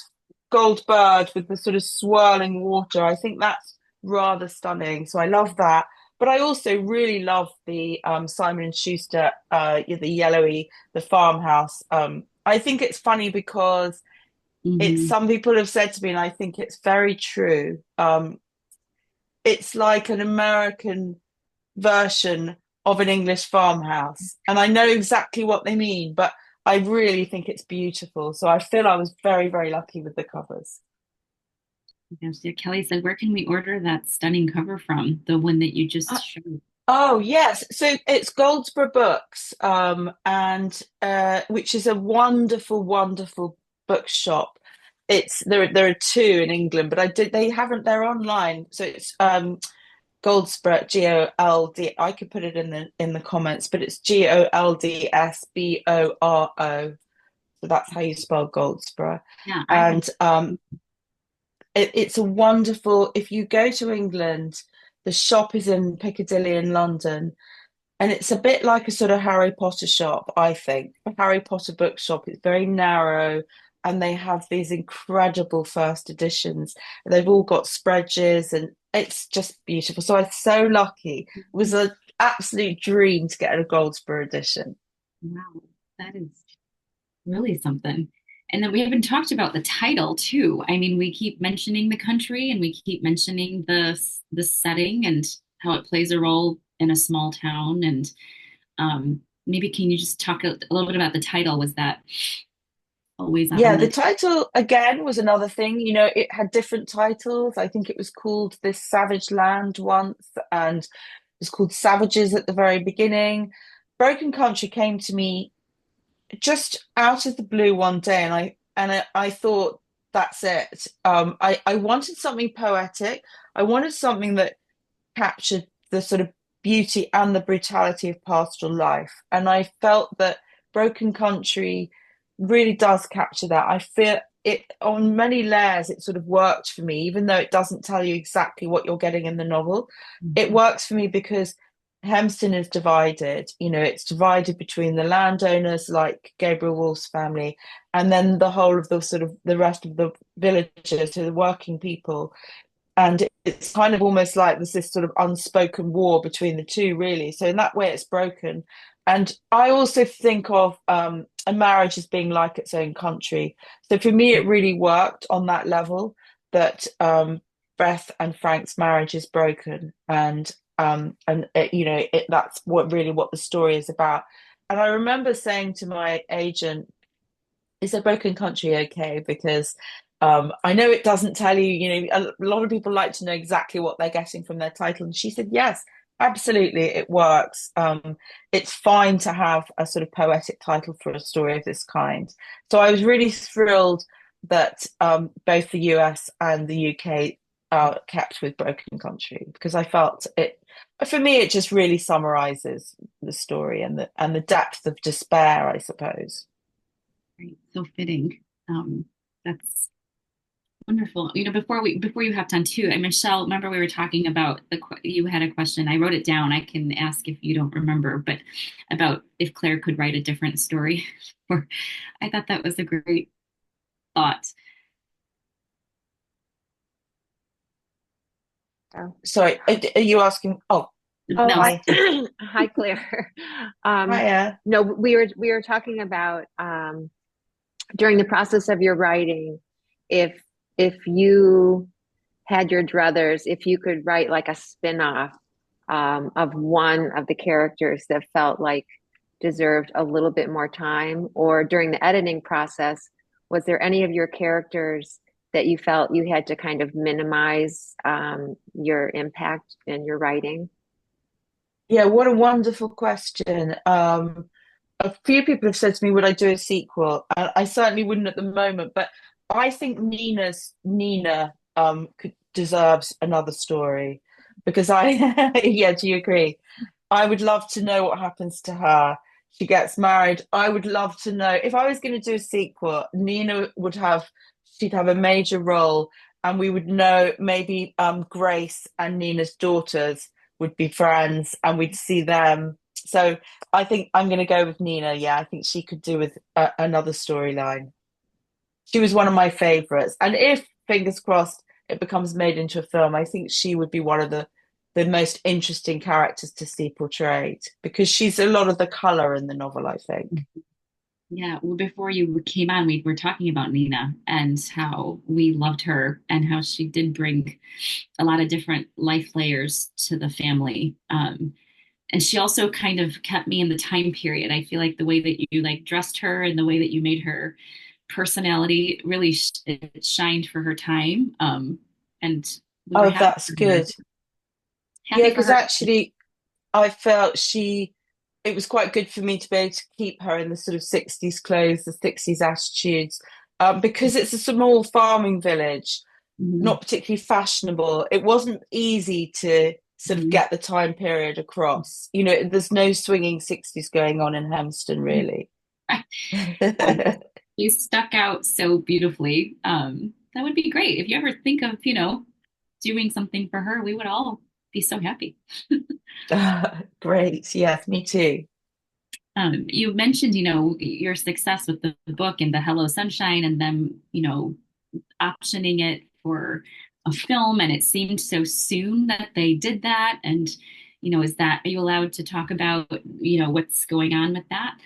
bird with the sort of swirling water. I think that's rather stunning. So I love that. But I also really love the Simon and Schuster, the yellowy, the farmhouse. I think it's funny because Mhm. some people have said to me, and I think it's very true. It's like an American version of an English farmhouse. And I know exactly what they mean, but I really think it's beautiful. So I feel I was very, very lucky with the covers. Yes, yeah, Kelly said, where can we order that stunning cover from? The one that you Uh, just showed. oh yes, so it's Goldsboro Books, and which is a wonderful, wonderful bookshop. There are two in England, but they haven't, they're online. So it's Goldsboro, Gold. I could put it in the comments, but it's Goldsboro. So that's how you spell Goldsboro. Yeah, I have. And it's a wonderful, if you go to England, the shop is in Piccadilly in London, and it's a bit like a sort of Harry Potter shop, I think. A Harry Potter bookshop. It's very narrow, and they have these incredible first editions. They've all got spreads, and it's just beautiful. So I was so lucky. It was an absolute dream to get a Goldsboro edition. Wow, that is really something. And then we haven't talked about the title too. I mean, we keep mentioning the country and we keep mentioning the setting and how it plays a role in a small town. And maybe can you just talk a little bit about the title? Was that always Yeah, on the the title again was another thing. It had different titles. I think it was called This Savage Land once, and it was called Savages at the very beginning. Broken Country came to me just out of the blue one day, and I thought that's it. I wanted something poetic. I wanted something that captured the sort of beauty and the brutality of pastoral life, and I felt that Broken Country really does capture that. I feel it on many layers, it sort of worked for me, even though it doesn't tell you exactly what you're getting in the novel. It works for me because Hempston is divided. You know, it's divided between the landowners like Gabriel Wolfe's family, and then the whole of the sort of the rest of the villagers, so the working people. And it's kind of almost like there's this sort of unspoken war between the two, really. So in that way, it's broken. And I also think of a marriage as being like its own country. So for me, it really worked on that level that Beth and Frank's marriage is broken, that's what the story is about. And I remember saying to my agent, "Is a broken country okay?" Because I know it doesn't tell you, a lot of people like to know exactly what they're getting from their title. And she said, yes, absolutely, it works. It's fine to have a sort of poetic title for a story of this kind. So I was really thrilled that both the US and the UK kept with Broken Country, because I felt it, for me, it just really summarizes the story and the depth of despair, I suppose. Right. So fitting. That's wonderful. Before you hopped on too, and Michelle, remember we were talking about you had a question. I wrote it down. I can ask if you don't remember, but about if Claire could write a different story. Or I thought that was a great thought. Sorry, are you asking? Oh, Oh, No, hi, Claire. hiya. No, we were talking about during the process of your writing, if you had your druthers, if you could write like a spin-off of one of the characters that felt like deserved a little bit more time, or during the editing process, was there any of your characters that you felt you had to kind of minimize your impact in your writing? Yeah, what a wonderful question. A few people have said to me, would I do a sequel? I certainly wouldn't at the moment, but I think Nina deserves another story, because yeah, do you agree? I would love to know what happens to her. She gets married. I would love to know, if I was going to do a sequel, she'd have a major role, and we would know maybe Grace and Nina's daughters would be friends, and we'd see them. So I think I'm going to go with Nina. Yeah, I think she could do with another storyline. She was one of my favorites. And if, fingers crossed, it becomes made into a film, I think she would be one of the most interesting characters to see portrayed, because she's a lot of the color in the novel, I think. yeah. Well, before you came on, we were talking about Nina and how we loved her and how she did bring a lot of different life layers to the family. And she also kind of kept me in the time period. I feel like the way that you like dressed her and the way that you made her personality really it shined for her time. And we were Oh, that's good. Yeah, happy for because her. actually, I felt it was quite good for me to be able to keep her in the sort of 60s clothes, the 60s attitudes, because it's a small farming village, Mhm, not particularly fashionable. It wasn't easy to sort of mhm. get the time period across. There's no swinging 60s going on in Hempston, really. Um, she stuck out so beautifully. That would be great. If you ever think of, doing something for her, we would all be so happy. Great. Yes, me too. You mentioned, your success with the book and the Hello Sunshine and them, optioning it for a film, and it seemed so soon that they did that. And, are you allowed to talk about, what's going on with that?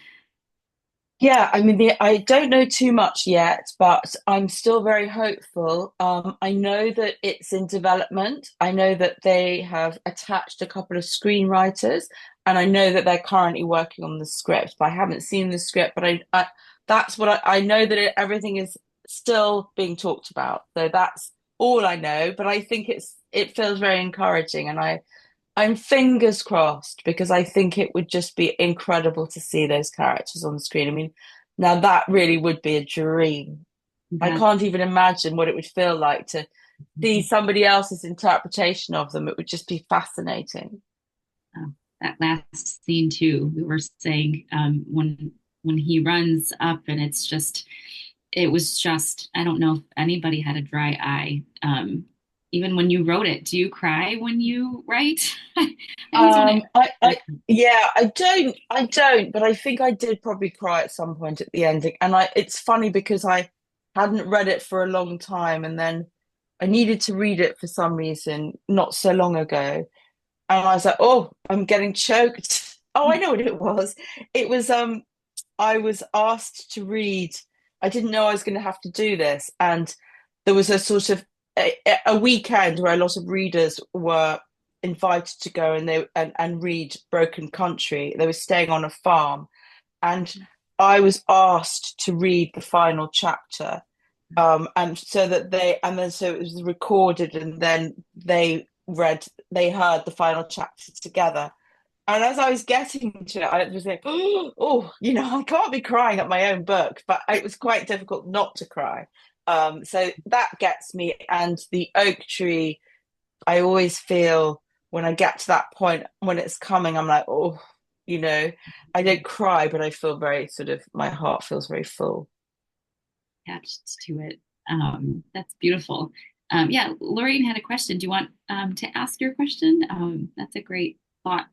Yeah, I mean, I don't know too much yet, but I'm still very hopeful. I know that it's in development. I know that they have attached a couple of screenwriters, and I know that they're currently working on the script. But I haven't seen the script, but that's what I know, that everything is still being talked about. So that's all I know. But I think it feels very encouraging, and I'm fingers crossed, because I think it would just be incredible to see those characters on the screen. I mean, now that really would be a dream. I That, can't even imagine what it would feel like to see somebody else's interpretation of them. It would just be fascinating. that last scene too, we were saying, when when he runs up and it was just, I don't know if anybody had a dry eye. Even when you wrote it, do you cry when you write? I always want to. Yeah, I don't, but I think I did probably cry at some point at the ending. And it's funny because I hadn't read it for a long time, and then I needed to read it for some reason not so long ago. And I was like, oh, I'm getting choked. Oh, I know what it was. It was I was asked to read. I didn't know I was going to have to do this, and there was a sort of a weekend where a lot of readers were invited to go and read Broken Country. They were staying on a farm, and I was asked to read the final chapter. And so that so it was recorded, and then they heard the final chapter together. And as I was getting to it, I was like, oh, I can't be crying at my own book, but it was quite difficult not to cry. So that gets me. And the oak tree, I always feel when I get to that point, when it's coming, I'm like, oh, I don't cry, but I feel very my heart feels very full. Attached to it. That's beautiful. Yeah, Lorraine had a question. Do you want to ask your question? That's a great thought.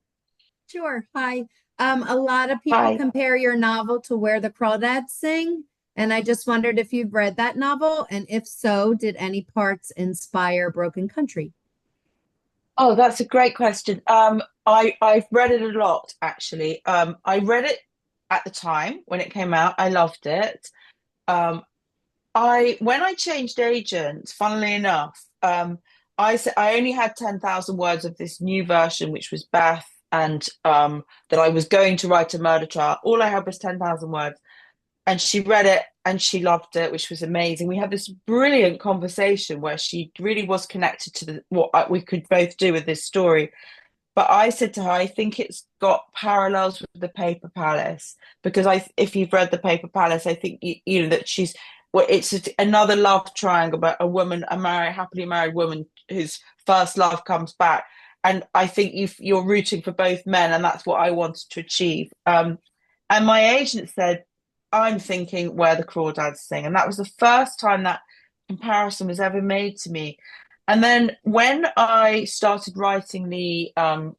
Sure. Hi. A lot of people Hi. compare your novel to Where the Crawdads Sing, and I just wondered if you've read that novel, and if so, did any parts inspire Broken Country? Oh, that's a great question. I've read it a lot actually. I read it at the time when it came out. I loved it. Um, I when I changed agents, funnily enough, I only had 10,000 words of this new version, which was Beth, and that I was going to write a murder trial. All I had was 10,000 words, and she read it and she loved it, which was amazing. We had this brilliant conversation where she really was connected to what we could both do with this story. But I said to her, I think it's got parallels with the Paper Palace, because if you've read the Paper Palace, I think you know that it's another love triangle about happily married woman whose first love comes back, and I think you're rooting for both men, and that's what I wanted to achieve. And my agent said, I'm thinking Where the Crawdads Sing, and that was the first time that comparison was ever made to me. And then when I started writing the the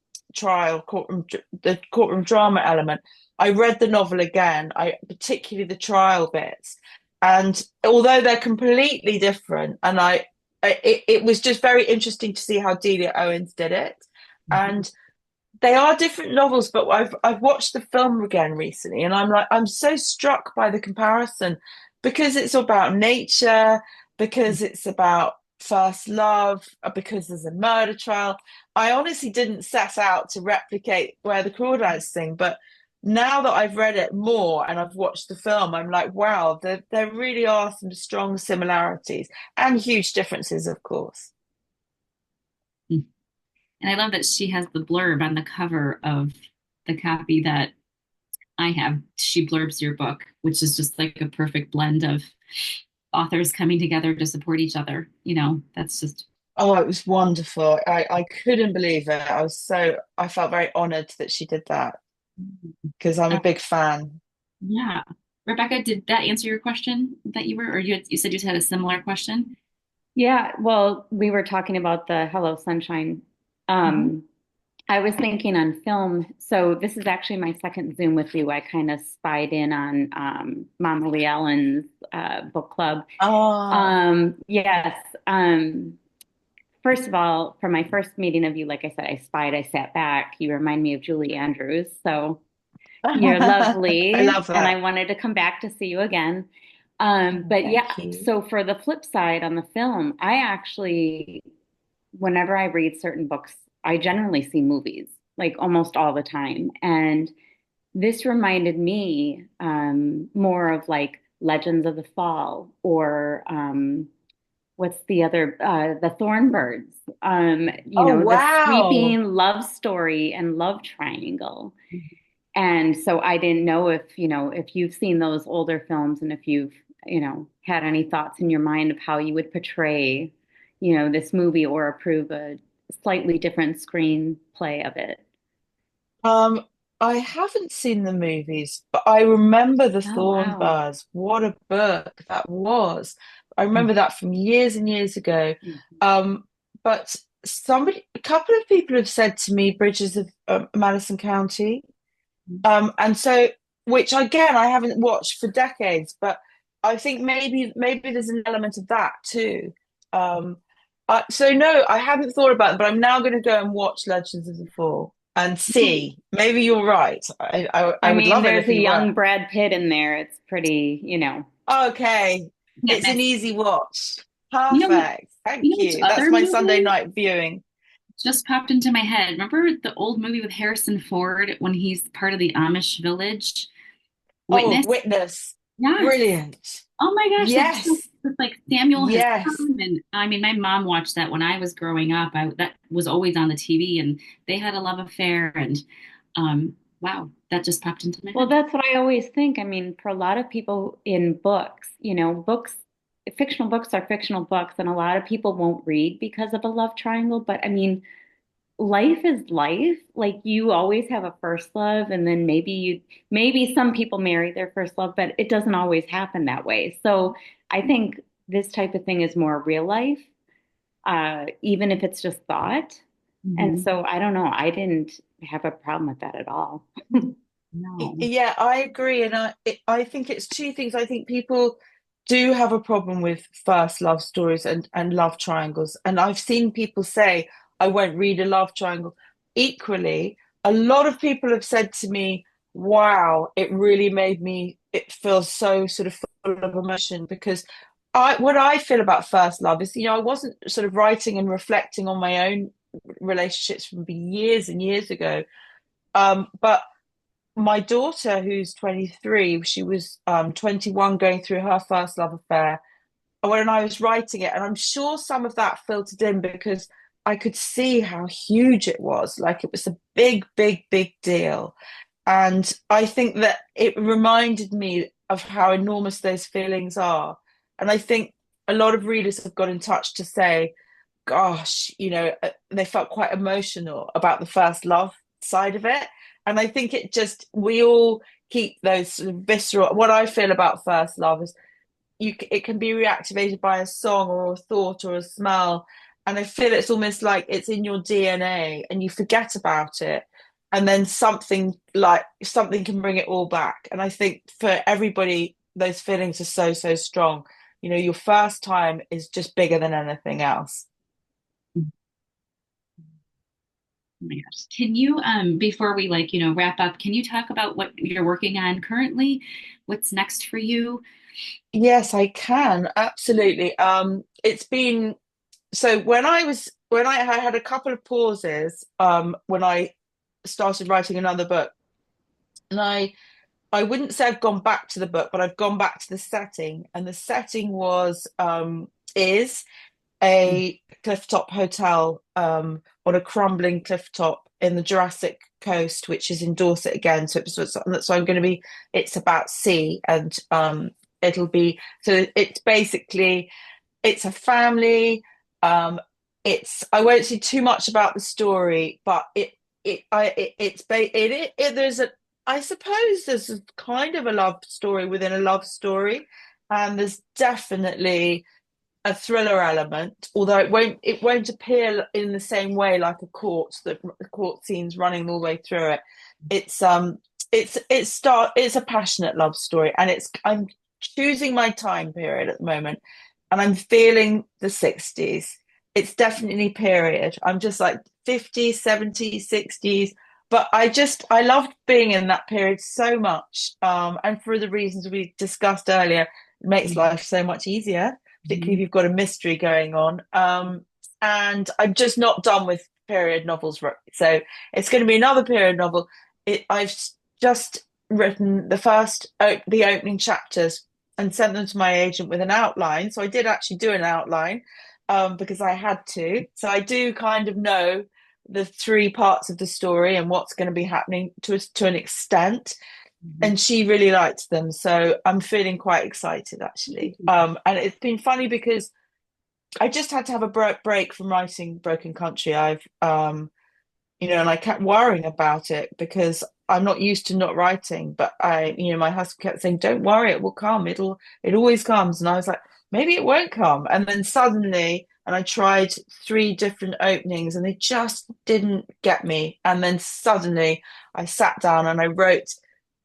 courtroom drama element, I read the novel again. Particularly the trial bits, and although they're completely different, and it was just very interesting to see how Delia Owens did it, and they are different novels. But I've watched the film again recently, and I'm so struck by the comparison, because it's about nature, because it's about first love, because there's a murder trial. I honestly didn't set out to replicate Where the Crawdads Sing, but now that I've read it more and I've watched the film, I'm like, wow, there really are some strong similarities and huge differences, of course. And I love that she has the blurb on the cover of the copy that I have. She blurbs your book, which is just like a perfect blend of authors coming together to support each other. That's just. Oh, it was wonderful. I couldn't believe it. I felt very honored that she did that, because I'm a big fan. Yeah. Rebecca, did that answer your question that or you said you had a similar question? Yeah, well, we were talking about the Hello Sunshine. I was thinking on film. So this is actually my second Zoom with you. I kind of spied in on Mama Lee Allen's book club. Oh, Yes. First of all, for my first meeting of you, like I said, I sat back. You remind me of Julie Andrews. So you're lovely. I love And I that. wanted to come back to see you again. But Thank yeah, you. so for the flip side on the film, I actually, whenever I read certain books, I generally see movies, like almost all the time. And this reminded me more of like Legends of the Fall, or what's the other, the Thornbirds, Oh, the wow. sweeping love story and love triangle. And so I didn't know if you've seen those older films, and if you've, had any thoughts in your mind of how you would portray, this movie, or approve a slightly different screenplay of it. Um, I haven't seen the movies, but I remember The Oh, wow. Thornbirds. What a book that was. I remember that from years and years ago. Mhm. Um, but a couple of people have said to me Bridges of Madison County. And so, which again, I haven't watched for decades, but I think maybe there's an element of that too. Um, so no, I hadn't thought about it, but I'm now going to go and watch Legends of the Fall and see. Maybe you're right. I I would mean, love it there's if a you were. young Brad Pitt in there. It's pretty, Okay, Can't it's an miss. easy watch. You know what? Perfect. You Thank know which you. That's other my Sunday movie night viewing. just popped into my head? Remember the old movie with Harrison Ford when he's part of the Amish village? Oh, Witness? Witness. Yes. Brilliant. Oh my gosh, that's so, Yes. with like Samuel Yes. Hassan, and I mean, my mom watched that when I was growing up. That was always on the TV, and they had a love affair. And wow, that just popped into my well, head. that's what I always think. I mean, for a lot of people in books, fictional books are fictional books, and a lot of people won't read because of a love triangle. But I mean, life is life. Like you always have a first love, and then maybe some people marry their first love, but it doesn't always happen that way. So I think this type of thing is more real life, even if it's just thought. And Hmm. so I don't know. I didn't have a problem with that at all. No. Yeah, I agree, and I think it's two things. I think people do have a problem with first love stories and love triangles, and I've seen people say, "I won't read a love triangle." Equally, a lot of people have said to me, "Wow, it really made me it feel so sort of full of emotion," because what I feel about first love is, I wasn't sort of writing and reflecting on my own relationships from years and years ago, but my daughter, who's 23, she was 21 going through her first love affair when I was writing it. And I'm sure some of that filtered in because I could see how huge it was. Like it was a big, big, big deal. And I think that it reminded me of how enormous those feelings are. And I think a lot of readers have got in touch to say, gosh, they felt quite emotional about the first love side of it. And I think we all keep those sort of visceral. What I feel about first love is it can be reactivated by a song or a thought or a smell. And I feel it's almost like it's in your DNA and you forget about it. And then something can bring it all back. And I think for everybody, those feelings are so, so strong. Your first time is just bigger than anything else. Oh my gosh. Can you, before we wrap up, can you talk about what you're working on currently? What's next for you? Yes, I can. Absolutely. It's been so when I had a couple of pauses when I started writing another book, and I wouldn't say I've gone back to the book, but I've gone back to the setting, and the setting is a clifftop hotel on a crumbling clifftop in the Jurassic Coast, which is in Dorset again. So I'm going to be. It's about sea, and it'll be so. It's a family. I won't say too much about the story, but there's a I suppose there's a kind of a love story within a love story, and there's definitely a thriller element, although it won't appear in the same way like the court scenes running all the way through it. It's a passionate love story, and I'm choosing my time period at the moment, and I'm feeling the 60s. It's definitely period. I'm just like 50s, 70s, 60s. But I loved being in that period so much. And for the reasons we discussed earlier, it makes life so much easier, particularly if Mhm. you've got a mystery going on. And I'm just not done with period novels. So it's going to be another period novel. I've just written the opening chapters and sent them to my agent with an outline. So I did actually do an outline because I had to. So I do kind of know the three parts of the story and what's going to be happening to an extent. Mhm. And she really liked them, so I'm feeling quite excited actually. And it's been funny because I just had to have a break from writing Broken Country. And I kept worrying about it because I'm not used to not writing, but my husband kept saying, "Don't worry, it will come. It always comes." And I was like, maybe it won't come. And then suddenly, and I tried three different openings and they just didn't get me. And then suddenly I sat down and I wrote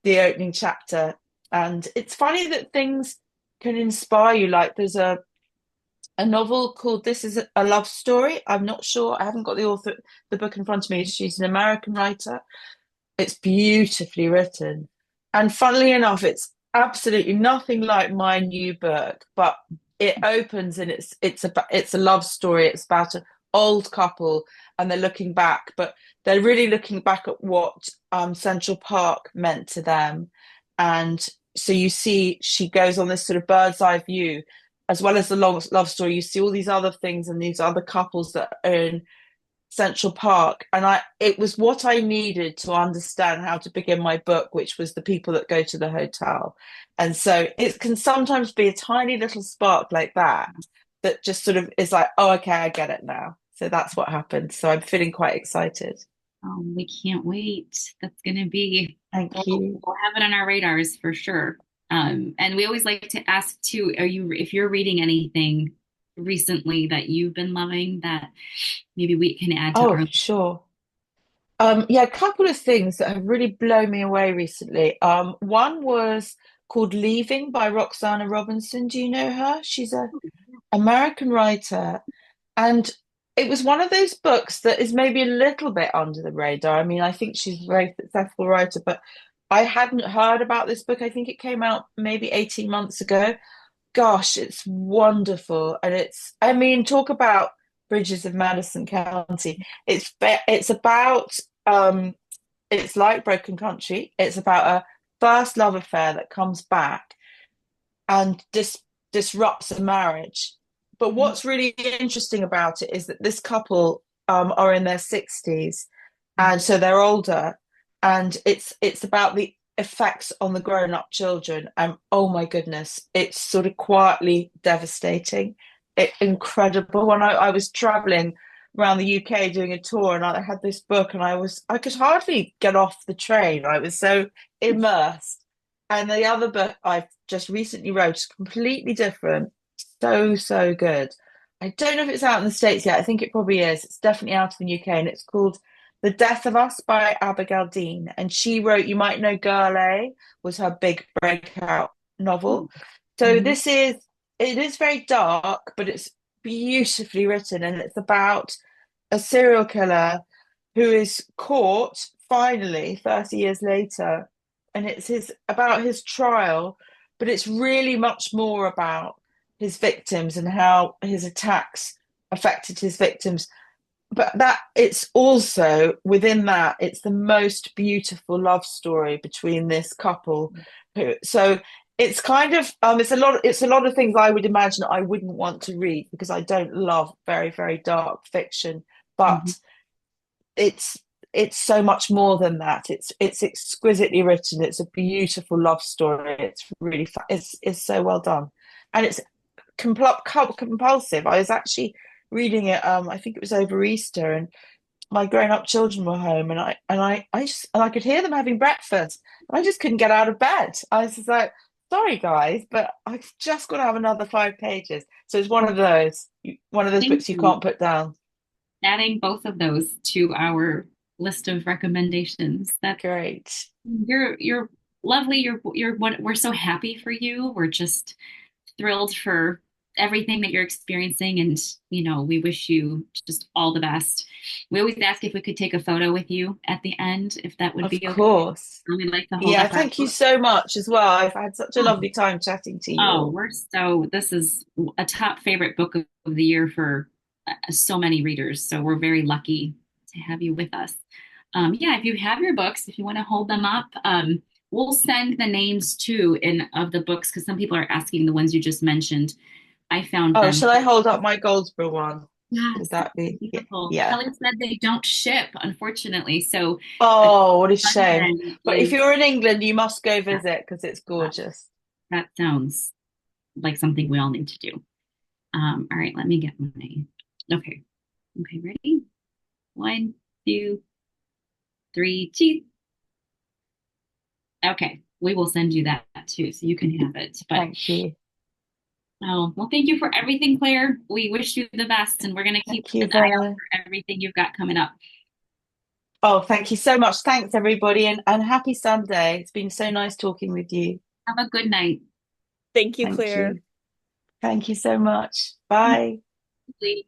the opening chapter. And it's funny that things can inspire you. Like there's a novel called This Is a Love Story. I'm not sure. I haven't got the book in front of me. She's an American writer. It's beautifully written. And funnily enough, it's absolutely nothing like my new book, but it opens and it's a love story. It's about an old couple and they're looking back, but they're really looking back at what Central Park meant to them. And so you see she goes on this sort of bird's eye view, as well as the long love story. You see all these other things and these other couples that are in Central Park, and it was what I needed to understand how to begin my book, which was the people that go to the hotel. And so it can sometimes be a tiny little spark like that that just sort of is like, oh, okay, I get it now. So that's what happened. So I'm feeling quite excited. We can't wait. That's going to be, Thank you. we'll have it on our radars for sure. And we always like to ask too, if you're reading anything recently that you've been loving that maybe we can add to Oh, our. sure. Yeah, a couple of things that have really blown me away recently. One was called Leaving by Roxana Robinson. Do you know her? She's a American writer, and it was one of those books that is maybe a little bit under the radar. I mean, I think she's a very successful writer, but I hadn't heard about this book. I think it came out maybe 18 months ago. Gosh, it's wonderful. And I mean, talk about Bridges of Madison County. It's about it's like Broken Country. It's about a first love affair that comes back and disrupts a marriage. But what's really interesting about it is that this couple are in their 60s, and so they're older, and it's about the effects on the grown-up children. And oh my goodness, it's sort of quietly devastating. Incredible. When I was traveling around the UK doing a tour, and I had this book, and I could hardly get off the train. I was so immersed. And the other book I've just recently wrote is completely different. So, so good. I don't know if it's out in the States yet. I think it probably is. It's definitely out in the UK, and it's called The Death of Us by Abigail Dean. And she wrote, you might know Girl A was her big breakout novel. So it is very dark, but it's beautifully written, and it's about a serial killer who is caught finally 30 years later, and it's about his trial, but it's really much more about his victims and how his attacks affected his victims. But that it's also within that, it's the most beautiful love story between this couple. So it's kind of it's a lot of things I would imagine I wouldn't want to read because I don't love very, very dark fiction. But it's so much more than that. It's exquisitely written. It's a beautiful love story. It's really it's so well done, and it's compulsive. I was actually reading it. I think it was over Easter, and my grown-up children were home, and I could hear them having breakfast. And I just couldn't get out of bed. I was just like, sorry guys, but I've just got to have another 5 pages. So it's one of those books you can't put down. Adding both of those to our list of recommendations. That's great. You're lovely. We're so happy for you. We're just thrilled for everything that you're experiencing, and we wish you just all the best. We always ask if we could take a photo with you at the end, if that would be okay. Of course. And we'd like to hold Yeah, up thank you so much as well. I've had such a lovely time chatting to you. This is a top favorite book of the year for so many readers. So we're very lucky to have you with us. If you have your books, if you want to hold them up, we'll send the names too of the books, because some people are asking the ones you just mentioned. I found them. Shall I hold up my Goldsboro one? Yes, would that be beautiful? Yeah. Kelly said they don't ship, unfortunately. So what a shame. But if you're in England, you must go visit because it's gorgeous. That sounds like something we all need to do. All right, let me get okay, ready? 1, 2, 3, cheese. Okay, we will send you that too, so you can have it. But Thank you. oh, well, thank you for everything, Claire. We wish you the best, and we're going to keep Thank you, an eye out Bella. for everything you've got coming up. Oh, thank you so much. Thanks, everybody, and happy Sunday. It's been so nice talking with you. Have a good night. Thank you, Thank Claire. you. Thank you so much. Bye. Lady.